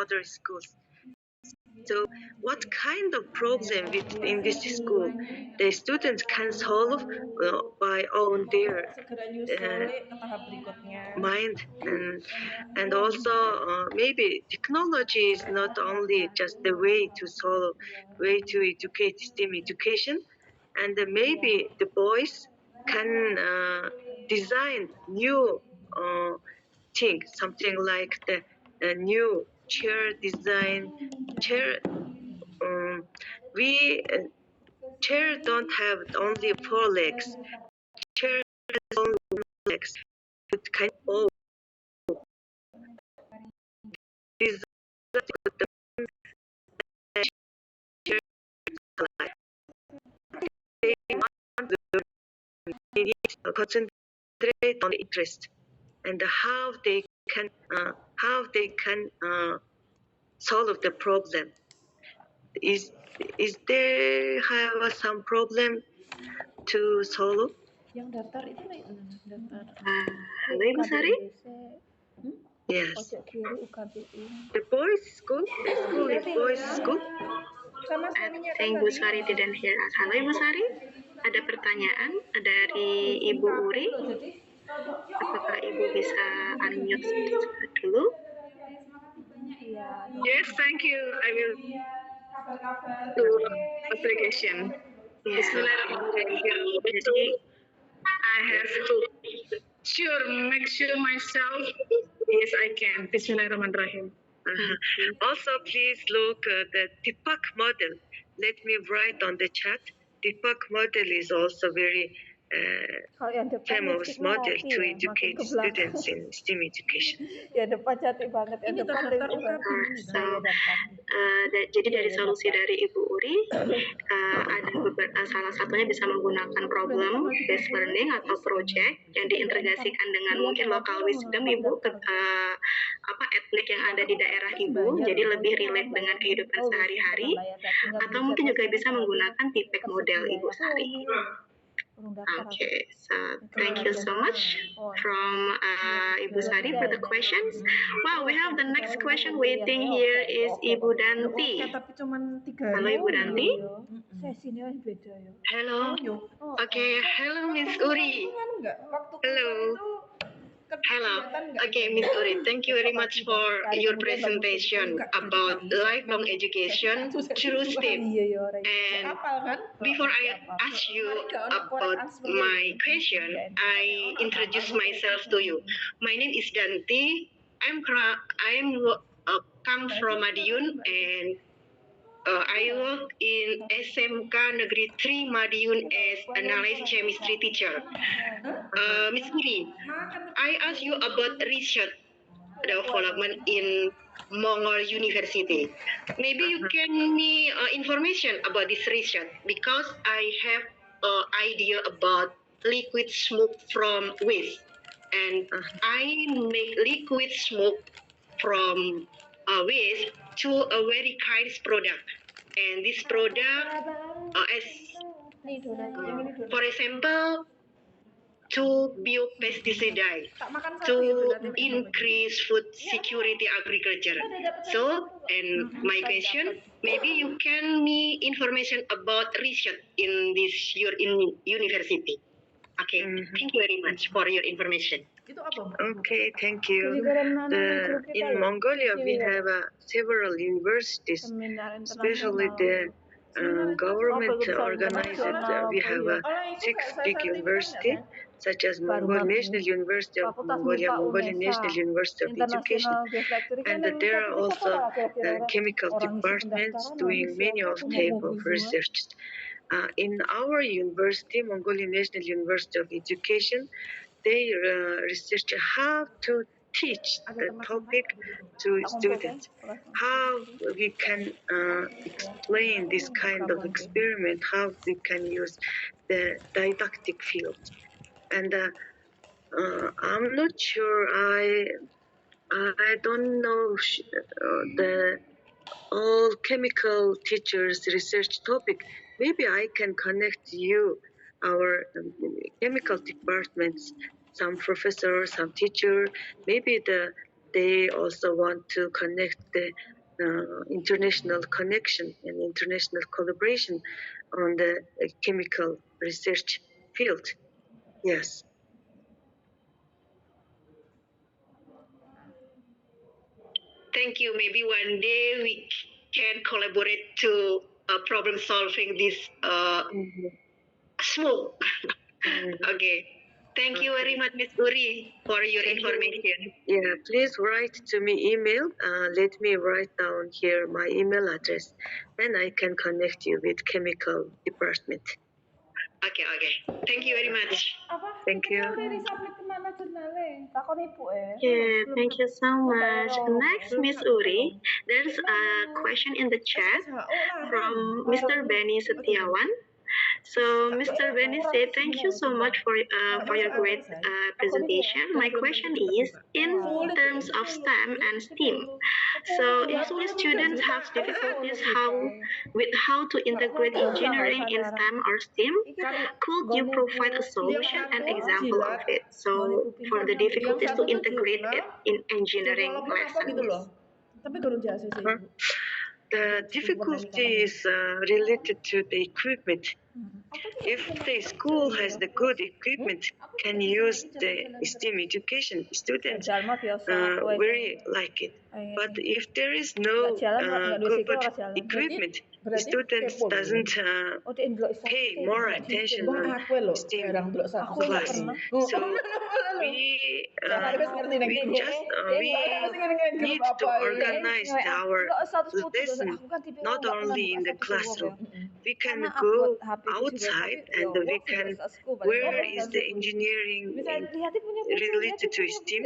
other schools. So what kind of problem in this school the students can solve by own their mind, and also maybe technology is not only just the way to educate STEM education, and maybe the boys can design new thing, something like the new chair design. Chair, we chair don't have only 4 legs. Chair has only 1 legs. It kind of design the chair like they want to they need to concentrate on interest and how they can solve the problem. Is there have some problem to solve? Yang daftar itu naik mana? Daftar. Hello, Ibu Sari? Yes. Pojok kiri UKBI. The boys school? The school is boys school? Sama suaminya kan Ibu Sari didn't hear us. Halo Ibu Sari, ada pertanyaan dari Ibu Uri. Apakah Ibu bisa unmute dulu? Yes, thank you. I will do application. Yes. Jadi, I have to make sure myself. Yes, I can. Bismillahirrahmanirrahim. Also, please look at the Deepak model. Let me write on the chat. Deepak model is also very famous model to educate students in STEM education. Ya depan cantik banget. Yang depan Jadi dari solusi dari Ibu Uri, ada salah satunya bisa menggunakan problem based learning atau project yang diintegrasikan dengan mungkin local wisdom Ibu, etnik yang ada di daerah Ibu, jadi lebih relate dengan kehidupan sehari-hari, atau mungkin juga bisa menggunakan Deepak model Ibu Sari. Okay, so thank you so much from Ibu Sari for the questions. Wow, we have the next question waiting here is Ibu Danti. Halo Ibu Danti. Sesinya beda ya. Hello. Okay, hello Miss Uri. Hello. Hello. Okay, Miss Uri, thank you very much for your presentation about lifelong education through STEM. And before I ask you about my question, I introduce myself to you. My name is Danti. I'm come from Madiun, and I work in SMK Negeri 3 Madiun as analyst chemistry teacher. Miss Uri, I ask you about research development in Mongol University. Maybe you can give me information about this research, because I have an idea about liquid smoke from waste, and I make liquid smoke from waste to a very nice product. And this product, for example, to biopesticide, to increase food security agriculture. So, and my question, maybe you can me information about research in this your university. Okay, thank you very much for your information. Okay, thank you. In Mongolia, we have several universities, especially the government organized. We have 6 big universities, such as Mongol National University of Mongolia, Mongolian National University of Education, and there are also chemical departments doing many of type of research. In our university, Mongolian National University of Education, they research how to teach the topic to students, how we can explain this kind of experiment, how we can use the didactic field. And I'm not sure, I don't know the all chemical teachers research topic. Maybe I can connect you, our chemical departments, some professor, some teacher, maybe the they also want to connect the international connection and international collaboration on the chemical research field. Yes. Thank you. Maybe one day we can collaborate to problem solving this smoke. Okay. Thank you very much, Miss Uri, for your information. Yeah, please write to me email. Let me write down here my email address, then I can connect you with chemical department. Okay. Thank you very much. Thank you. Yeah, thank you so much. Next, Miss Uri, there's a question in the chat from Mr. Benny Setiawan. So Mr. Benny said, thank you so much for your great presentation. My question is, in terms of STEM and STEAM, so usually students have difficulties with how to integrate engineering in STEM or STEAM. Could you provide a solution and example of it? So for the difficulties to integrate it in engineering lessons. The difficulty is related to the equipment. If the school has the good equipment, can use the STEAM education, students very like it. But if there is no good equipment, the students doesn't pay more attention on STEAM class. So we need to organize our lesson not only in the classroom. We can go outside and we can, where is the engineering related to STEAM,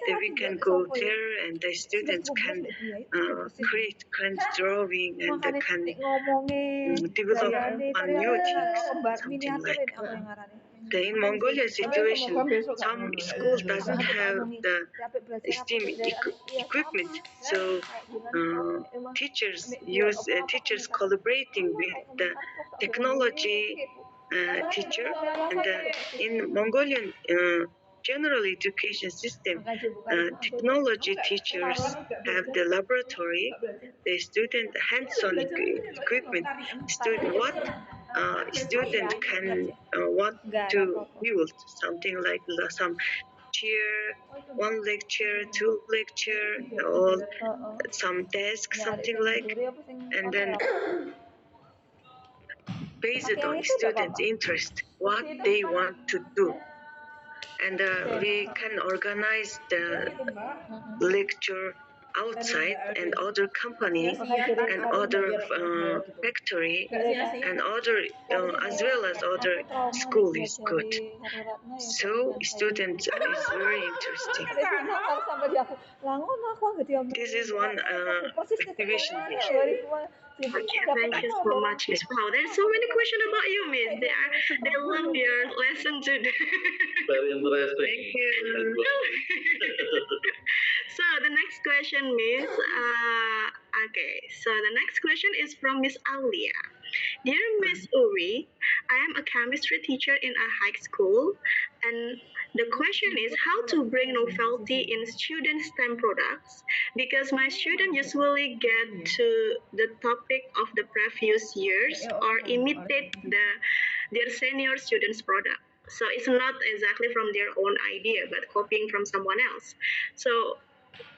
then we can go there and the students can create kind of drawing and they can develop on new things, something like. In Mongolia situation, some schools doesn't have the STEAM equipment, so teachers collaborating with the technology teacher, and in Mongolian general education system, technology teachers have the laboratory, the student hands-on equipment, student can want to build something like some chair, one lecture, two lecture, or some desk, something like, and then based on students' interest, what they want to do. And we can organize the lecture outside, and other company and other factory and other as well as other school is good. So students is very interesting. This is one activation. Okay, thank you so much, Miss. Wow, there's so many questions about you, Miss. They love your lesson today. Very interesting. Thank you. So the next question, Miss. Okay, so the next question is from Miss Aulia. Dear Miss Uri, I am a chemistry teacher in a high school, and the question is how to bring novelty in student STEM products, because my students usually get to the topic of the previous years or imitate their senior students' product. So it's not exactly from their own idea, but copying from someone else. So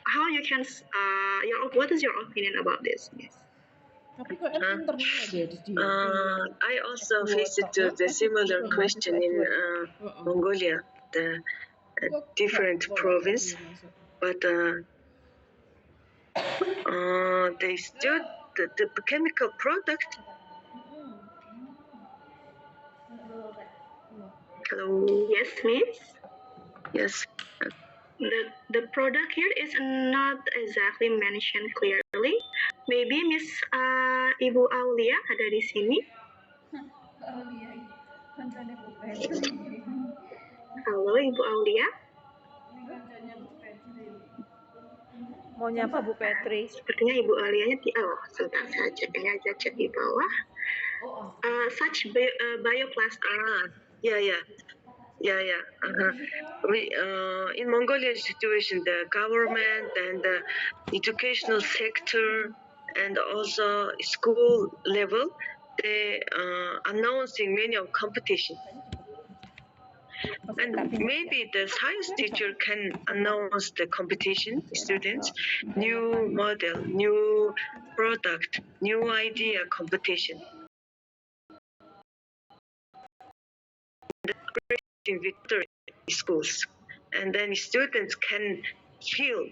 how you can, what is your opinion about this, Miss? I also visited the similar question in Mongolia, the different province, but they stood the chemical product. Hello. Yes, Miss. Yes. The product here is not exactly mentioned clearly. Maybe Miss Ibu Aulia ada di sini. Halo Ibu Aulia. Mau nyapa Bu Petri? Sepertinya Ibu Aulianya sebentar saya cek ini aja, cek di bawah. Such bioplastic. Yeah. Yeah, yeah. We in Mongolian situation, the government and the educational sector and also school level, they announcing many of competition. And maybe the science teacher can announce the competition, students, new model, new product, new idea competition in victory schools. And then students can feel,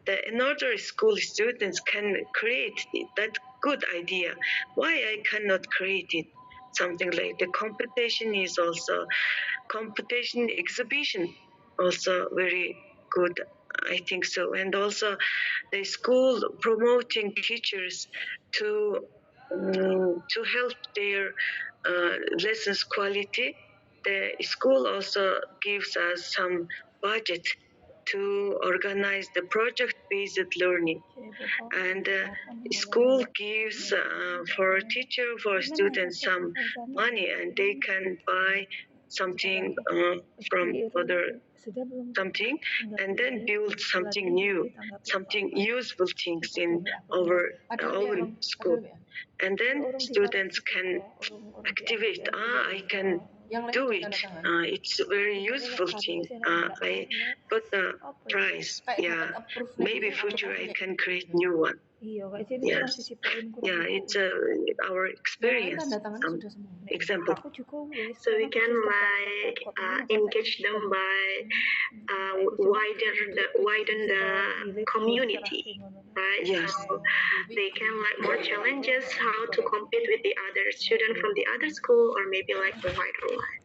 the another school students can create that good idea. Why I cannot create it? Something like the competition is also competition exhibition also very good, I think so. And also the school promoting teachers to help their lessons quality. The school also gives us some budget to organize the project-based learning, and school gives for teacher for students some money, and they can buy something from other something, and then build something new, something useful things in our own school, and then students can activate. I can do it. It's a very useful thing. I got the prize. Yeah, maybe future I can create new one. Yes, yeah, it's our experience. Some example. So we can like engage them by widen the community, right? Yes. So they can like more challenges how to compete with the other student from the other school or maybe like provide online.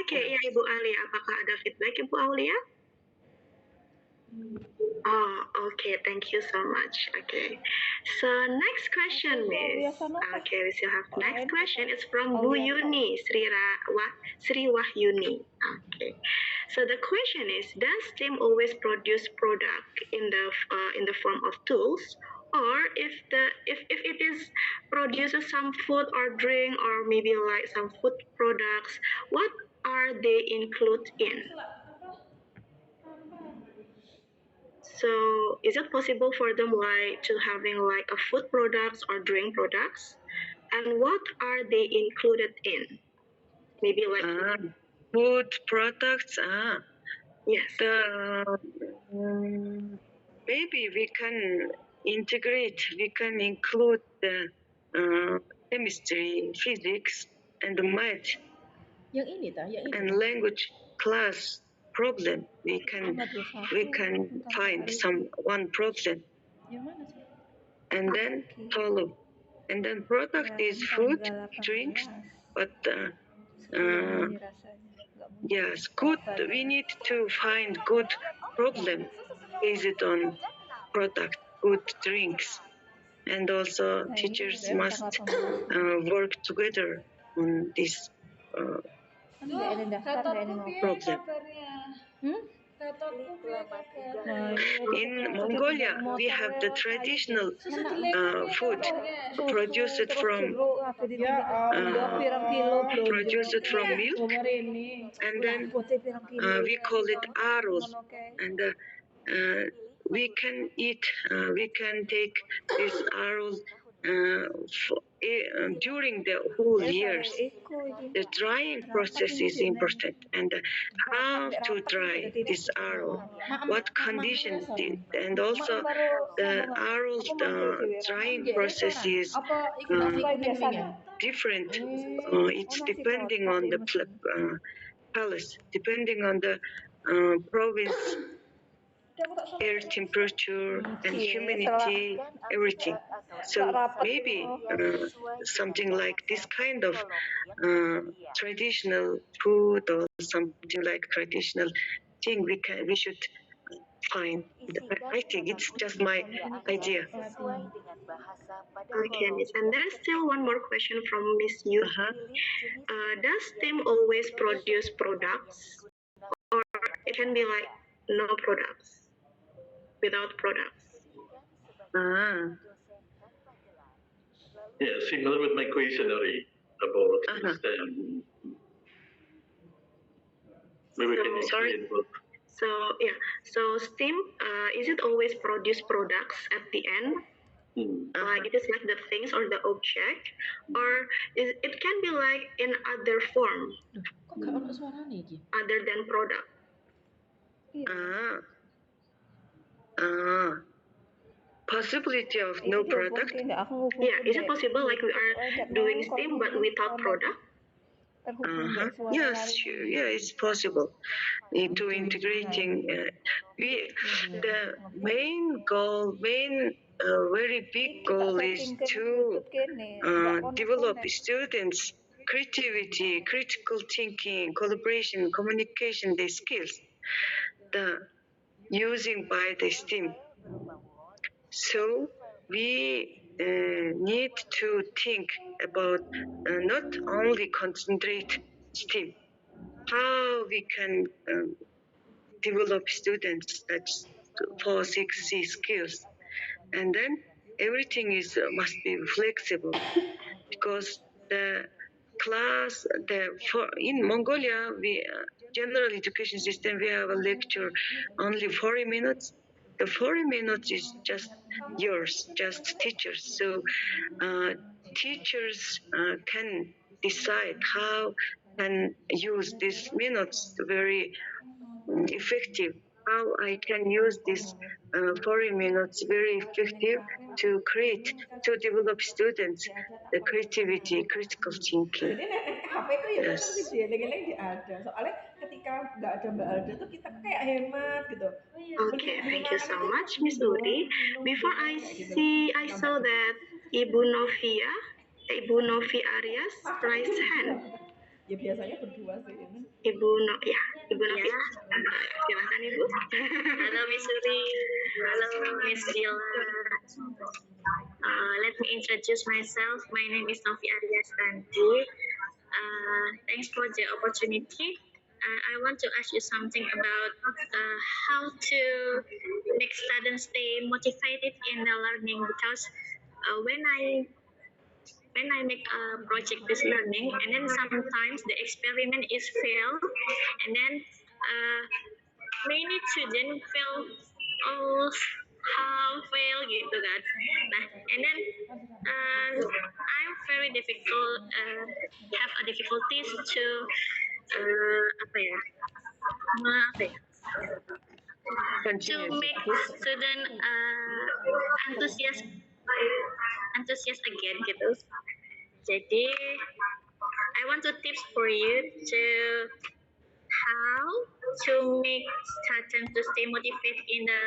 Oke, ya Ibu Alia, apakah ada feedback Ibu Aulia? Oh, okay. Thank you so much. Okay. So next question, Miss. Okay, we still have next question. It's from Bu Yuni, Sri Wahyuni. Okay. So the question is, does STEM always produce product in the form of tools, or if it is produces some food or drink or maybe like some food products, what are they include in? So is it possible for them like to having like a food products or drink products? And what are they included in? Maybe like Food products. yes. Maybe we can integrate. We can include the chemistry, physics, and the math, and language class problem. We can find some one problem and then solve. And then product is food, drinks, but yes, good. We need to find good problem based on product, good drinks, and also teachers must work together on this problem. In Mongolia, we have the traditional food produced from milk, and then we call it arul, and we can eat, we can take this arul during the whole years. The drying process is important, and how to dry this arrow, what conditions, and also the arrow drying process is different. It's depending on the palace, depending on the province, air temperature and humidity, everything. So maybe something like this kind of traditional food or something like traditional thing we should find. I think it's just my idea. Okay, Miss. And there's still one more question from Miss Yu. Does STEM always produce products, or it can be like no products, without products? Yeah, similar with my question already about STEM. Sorry. So yeah, so STEAM, is it always produce products at the end? Like it is like the things or the object, or it can be like in other form other than product. Ah, ah, possibility of no product. Yeah, is it possible like we are doing STEAM but without product? Yes, sure. Yeah, it's possible. Into integrating, the main goal, very big goal is to develop students' creativity, critical thinking, collaboration, communication, the skills, the using by the STEAM. So we need to think about not only concentrate STEAM, how we can develop students that's for 6C skills, and then everything is must be flexible because the class in Mongolia we general education system we have a lecture only 40 minutes. The 40 minutes is just yours, just teachers. So teachers can decide how can use these minutes very effective. How I can use this 40 minutes very effective to create, to develop students the creativity, critical thinking. Jadi nek HP itu ya Yes. tetap dieling-eling di Alda. Soalnya ketika nggak ada Mbak Alda tuh kita kayak hemat gitu. Okay, thank you so much, Miss Uri. Before I saw that Ibu Novi Arias raise hand. Ya biasanya berdua sih. Ibu Novi. Silakan Ibu. Hello, Miss Uri. Hello, Miss Dila. Let me introduce myself. My name is Novi Aryastanti. Thanks for the opportunity. I want to ask you something about how to make students stay motivated in the learning because when I make a project-based learning, and then sometimes the experiment is fail, and then many students fail all half fail gitu kan. Nah, and then I'm very difficult have a difficulties to apa ya to make student antusias again gitu. Jadi I want to tips for you to how to make students to stay motivated in the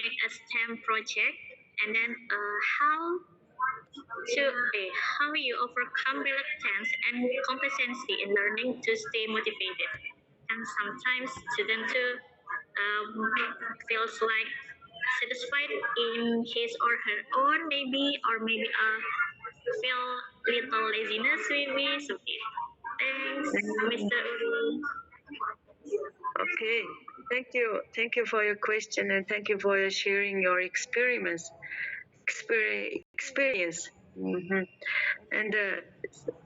make a STEM project, and then how you overcome reluctance and complacency in learning to stay motivated. And sometimes students too feels like satisfied in his or her own maybe feel little laziness maybe something. Thanks, Mr. Uri. Okay. Thank you for your question, and thank you for sharing your experience. And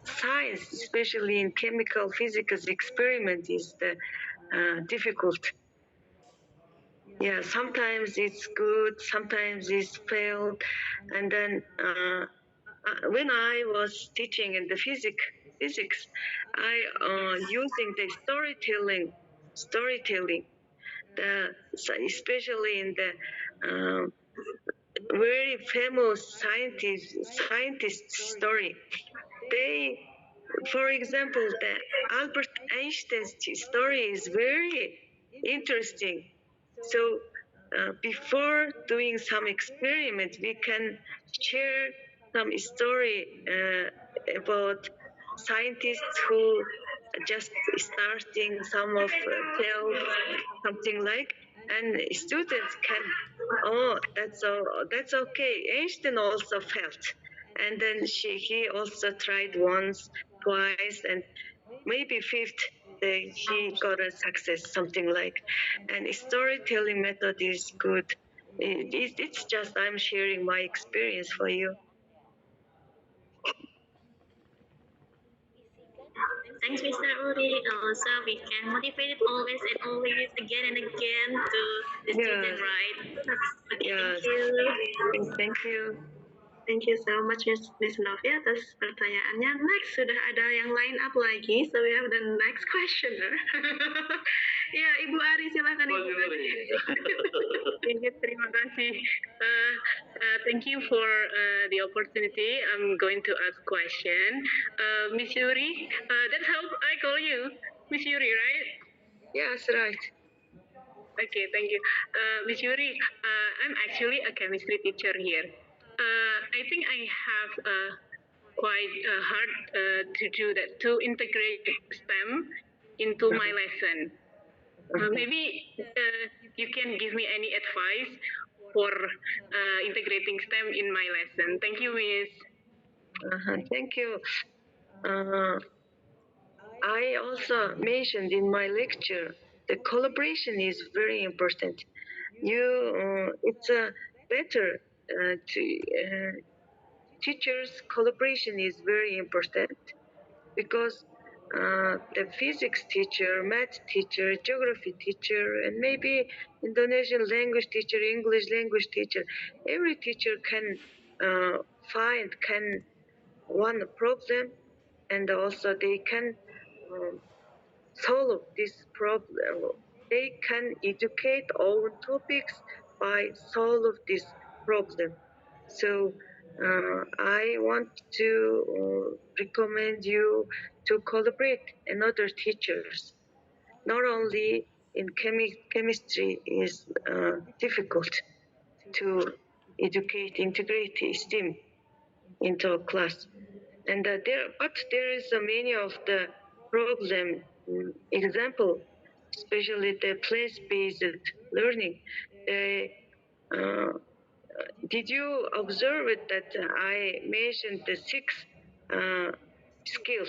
science, especially in chemical physics experiment, is difficult. Yeah, sometimes it's good, sometimes it's failed, and then when I was teaching in the physics, I using the storytelling, especially in the very famous scientist story. They, for example, the Albert Einstein's story is very interesting. So before doing some experiment, we can share some story about scientists who just starting some of field, something like, and students can, that's okay. Einstein also felt, and then he also tried once, twice, and maybe fifth. He got a success, something like, and storytelling method is good. It's just I'm sharing my experience for you. Thanks, Mr. Uri. So we can motivate it always and always again and again to the student, Yes. right? Okay, Yes. thank you. Thank you. Thank you so much, Miss Novia, atas pertanyaannya. Next, sudah ada yang line up lagi, so we have the next questioner. Ya, Ibu Ari, silakan Ibu Ari. Terima kasih. Thank you for the opportunity. I'm going to ask question. Miss Yuri, that's how I call you, Miss Yuri, right? Yes, right. Okay, thank you. Miss Yuri, I'm actually a chemistry teacher here. I think I have quite hard to do that, to integrate STEM into my lesson. Maybe you can give me any advice for integrating STEM in my lesson. Thank you, Miss. Thank you. I also mentioned in my lecture the collaboration is very important. It's better to teachers collaboration is very important because the physics teacher, math teacher, geography teacher, and maybe Indonesian language teacher, English language teacher, every teacher can can one problem, and also they can solve this problem. They can educate all topics by solve this problem. So I want to recommend you to collaborate another teachers. Not only in chemistry is difficult to integrate STEM into a class, and there is many of the problem example, especially the place-based learning. Uh, did you observe it that I mentioned the uh, skills,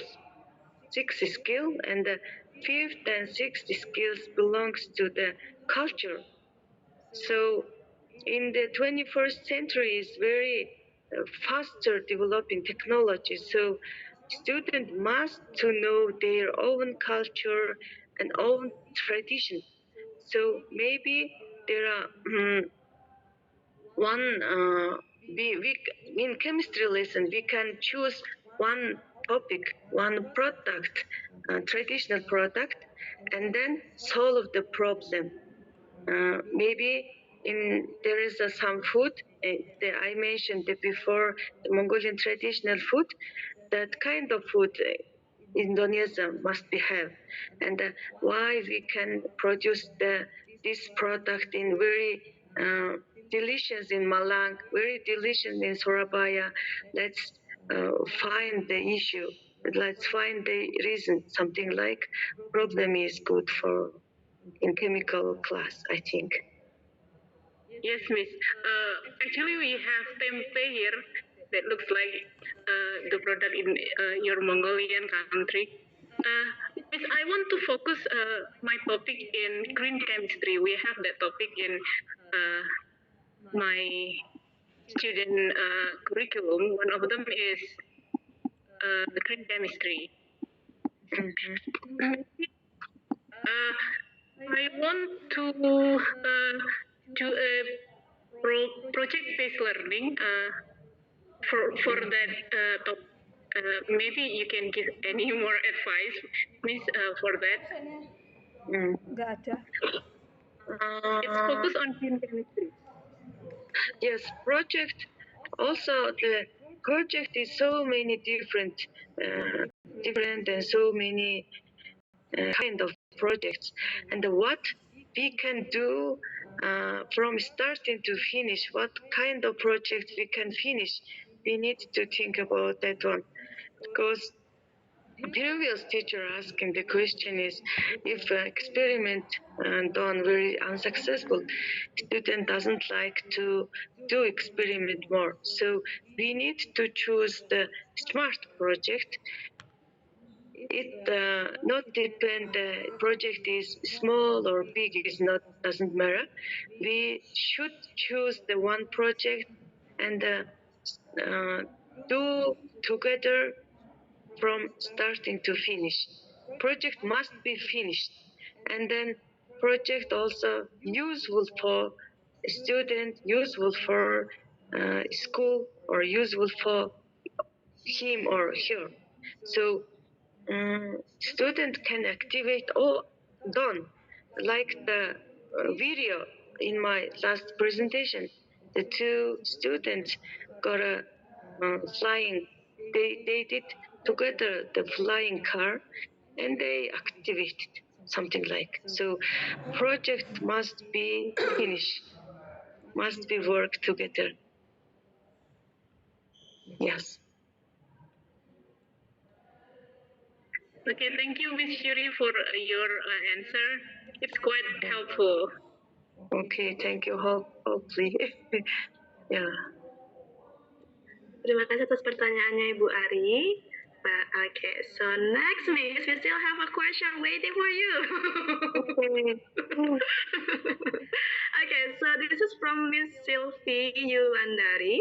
six skill, and the fifth and sixth skills belongs to the culture. So in the 21st century is very faster developing technology. So students must to know their own culture and own tradition. So maybe there are one we in chemistry lesson we can choose one topic, one product, traditional product, and then solve the problem. Maybe there is some food that I mentioned before, the Mongolian traditional food. That kind of food Indonesia must be have, and why we can produce this product in very delicious in Malang, very delicious in Surabaya. Let's find the issue. Let's find the reason. Something like problem is good for in chemical class, I think. Yes, Miss. Actually, we have tempeh here that looks like the product in your Mongolian country. Miss, I want to focus my topic in green chemistry. We have that topic in my student curriculum. One of them is green chemistry. I want to do a project-based learning for that topic. Maybe you can give any more advice, Miss, for that. Nggak ada. It's focused on green chemistry. Yes, project. Also, the project is so many different and so many kind of projects. And what we can do from starting to finish, what kind of project we can finish, we need to think about that one. Because previous teacher asking the question is, if experiment done very unsuccessful, student doesn't like to do experiment more. So we need to choose the smart project. It not depend the project is small or big is not doesn't matter. We should choose the one project and do together from starting to finish. project must be finished, and then project also useful for student, useful for school, or useful for him or her. So student can activate all done, like the video in my last presentation. The two students got a flying. They did together the flying car, and they activated something like so. Project must be finished, must be work together. Yes. Okay, thank you, Miss Shuri, for your answer. It's quite helpful. Okay, thank you. Hopefully, yeah. Terima kasih atas pertanyaannya Ibu Ari. Okay, so next Miss, we still have a question waiting for you. Okay, so this is from Miss Sylvie Yulandari.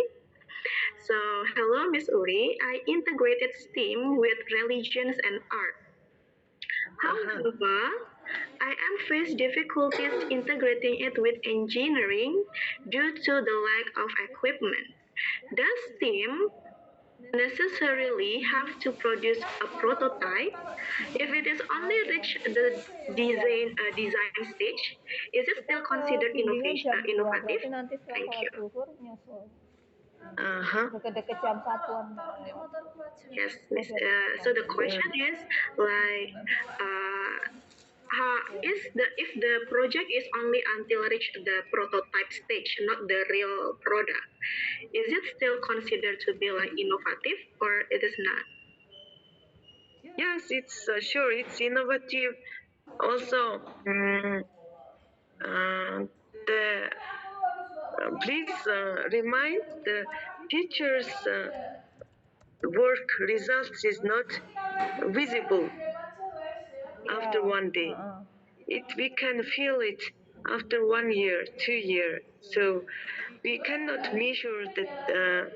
So, hello Miss Uri, I integrated STEAM with religions and art. However, I am faced difficulties integrating it with engineering due to the lack of equipment. Does STEAM necessarily have to produce a prototype? If it is only reached the design stage, is it still considered innovative? Thank you. Deket-deket jam satuan. Yes, Miss. So the question is like, if the project is only until reach the prototype stage, not the real product, is it still considered to be like innovative or it is not? Yes, it's sure it's innovative. Also, please remind the teachers' work results is not visible after one day. We can feel it after 1 year, 2 years. So we cannot measure the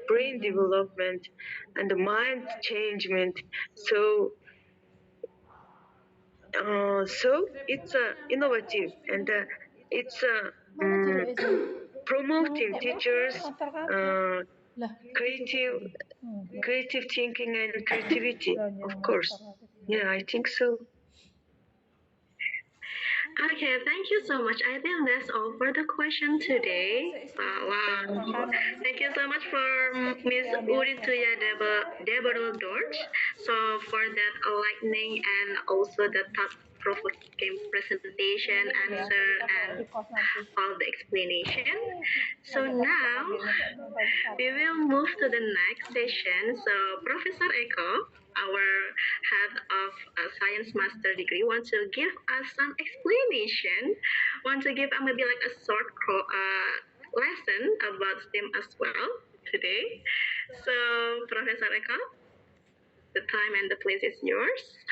brain development and the mind changement. So it's innovative, and it's promoting teachers creative thinking and creativity, of course. Yeah, I think so. Okay, thank you so much. I think that's all for the question today. Wow. Thank you so much for Miss Urituya Deborah Dorch. So for that enlightening and also the thought-provoking presentation, answer, and all the explanation. So now we will move to the next session. So Professor Eko, our head of science master degree, want to give us some explanation, want to give maybe like a short lesson about STEM as well today. So Professor Eko, the time and the place is yours.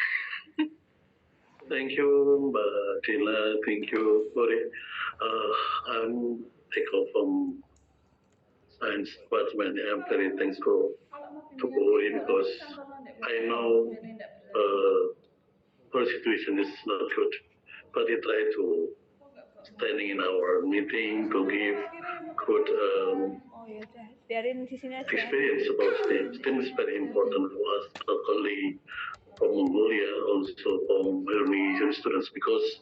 Thank you, Tila. Thank you, Uri. I'm Eko from Science Department. I'm very thankful to Uri because I know our situation is not good, but he tried to standing in our meeting to give good experience about STEM. STEM is very important for us, not only for Mongolia, also for Indonesian students, because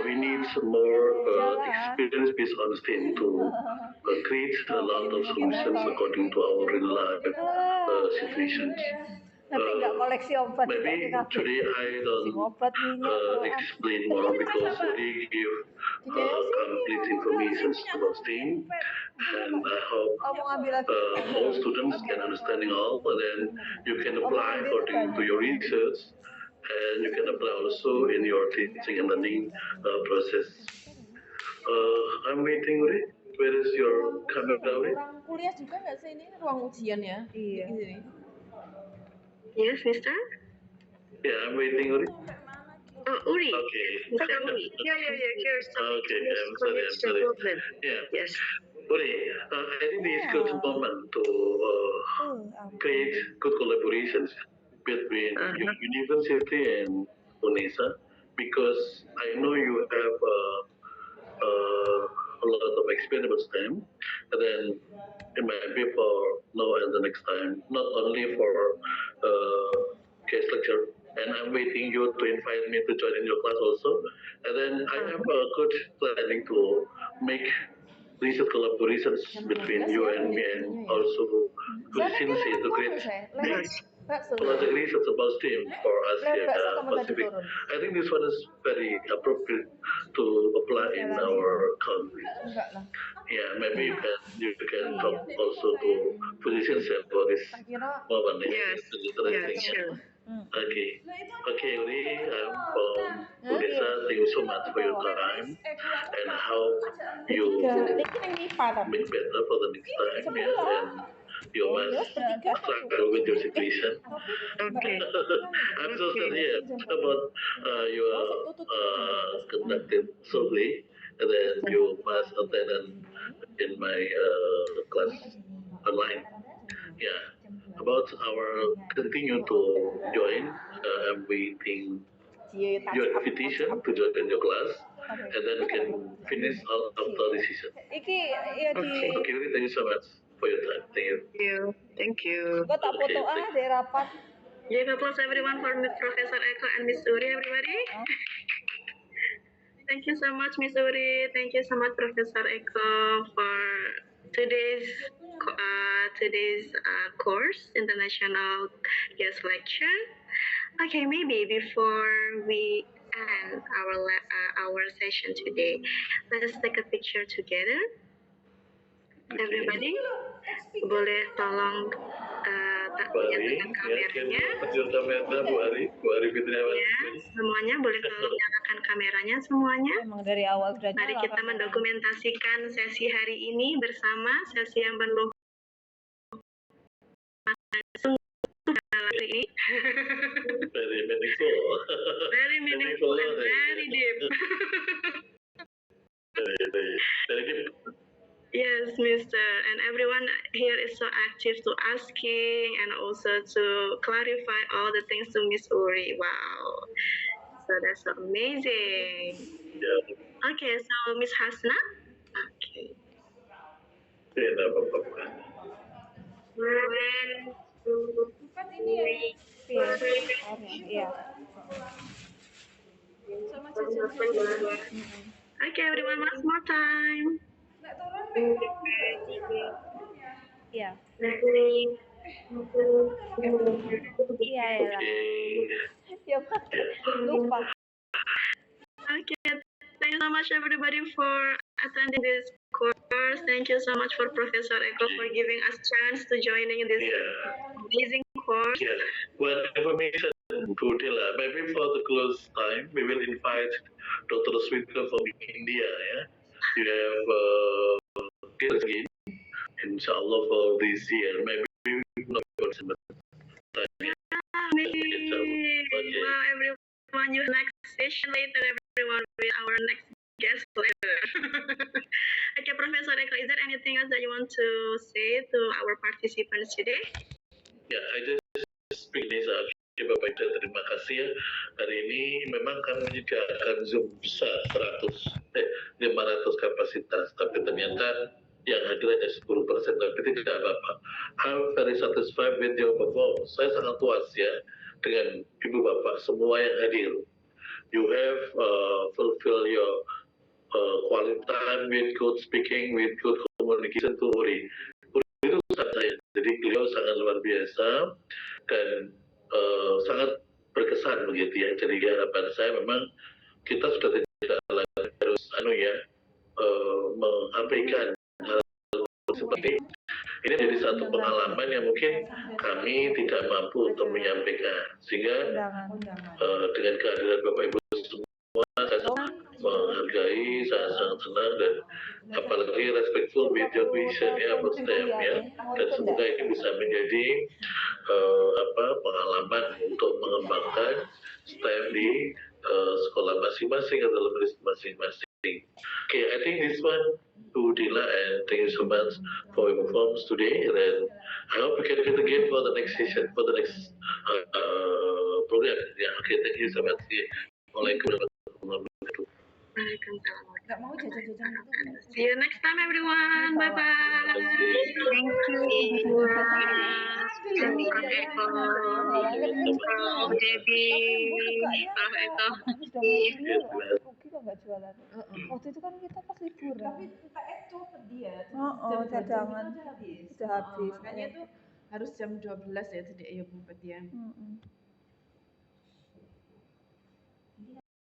we need more experience based on STEM to create a lot of solutions according to our real life situations. Maybe today I don't explain more because we give complete information about STEM, and I hope all students can understanding all, and then you can apply according to your research, and you can apply also in your teaching and learning process. I'm waiting, Uri. Where is your camera, Uri? Ruang kuliah juga nggak sih ini ruang ujian ya? Iya. Yes, Mister. Yeah, I'm waiting, Uri. Oh, Uri. Okay. Mr. Uri. Yeah. Here's Okay, I'm sorry. Yeah. Yes. Uri, I think it's good moment to create good collaborations between university and Unesa, because I know you have a lot of experience about STEM, and then it might be for now and the next time, not only for case lecture. And I'm waiting you to invite me to join in your class also. And then I have a good planning to make research collaborations between you and me, and also since to create project research about STEM for us here in Pacific. I think this one is very appropriate to apply in our country. Yeah, maybe you can talk also to physicians about this moment. Yes, yes, sure. Okay, okay, Uri, I'm from Unesa. Thank you so much for your time and how you make better for the next time. Yes, and you must struggle with your situation. Okay. I'm so sorry about your conducted survey, and then you must attend in my class online. Yeah, about our continue to join. I'm waiting your invitation to join your class, and then we can finish all of the decision. Okay. Okay, Uri, thank you so much for your time. Thank you. Thank you. Give applause everyone for Professor Eko and Miss Uri, everybody. Thank you so much, Miss Uri. Thank you so much, Professor Eko, for today's course, International Guest Lecture. Okay, maybe before we end our session today, let's take a picture together. Everybody, boleh tolong nyalakan kameranya. Bu Ari Fitriawati. Ya, semuanya boleh tolong nyalakan kameranya semuanya. Dari awal sudah Mari kita mendokumentasikan sesi hari ini bersama, sesi yang penuh hari ini. Very meaningful. Very meaningful and very deep. Very deep. Yes, Mr. And everyone here is so active to asking and also to clarify all the things to Miss Uri. Wow. So that's so amazing. Yeah. Okay, so Miss Hasna. Okay. Tidak apa-apa. Kan ini ya. Iya. Sama Okay, everyone, one more time. Iya. Iya, ya. Ya, lupa. Okay, thank you so much everybody for attending this course. Thank you so much for Professor Eko for giving us chance to joining this amazing course. Yeah. One information to Dila. Maybe for the close time, we will invite Dr. Swita from India. Yeah, you have again, inshallah for this year. Maybe not time. Wow, everyone, your next session later, everyone, with our next guest later. Okay, Professor Eko, is there anything else that you want to say to our participants today? Ya, I just speak this up. Bapak Ibu, terima kasih ya. Hari ini memang kami menyediakan Zoom besar 500 kapasitas, tapi ternyata yang hadir hanya 10%, tapi tidak apa-apa. I'm very satisfied with your performance. Saya sangat puas ya dengan Ibu Bapak semua yang hadir. You have fulfill your quality time with good speaking, with good communication to Uri. Uri itu sangat saya, jadi beliau sangat luar biasa dan sangat berkesan begitu ya. Jadi harapan saya memang kita sudah tidak lagi harus mengabaikan hal seperti ini. Jadi satu pengalaman yang mungkin kami tidak mampu untuk menyampaikan, sehingga dengan kehadiran Bapak Ibu semua saya menghargai, saya sangat senang dan apalagi respectful with your vision ya, about STEM ya, dan semoga ini bisa menjadi pengalaman untuk mengembangkan STEM di sekolah masing-masing atau dalam masing-masing. Okay, I think this one to Dila, and thank you so much for your performance today. And then I hope we can meet again for the next session, for the next program. Yeah, okay, thank you so much. Yeah. Waalaikumsalam warahmatullahi wabarakatuh. Nggak mau jajan-jajan itu. See you next time, everyone. Bye bye. Thank you, Ibu Kang Eko, Prof. Debbie, Prof. Eko. Rugi kok nggak jualan. Waktu itu kan kita pas liburan. Tapi entah itu ke dia. Cadangan sudah habis. Makanya itu harus jam 12 ya, tidak ya Bu Petia.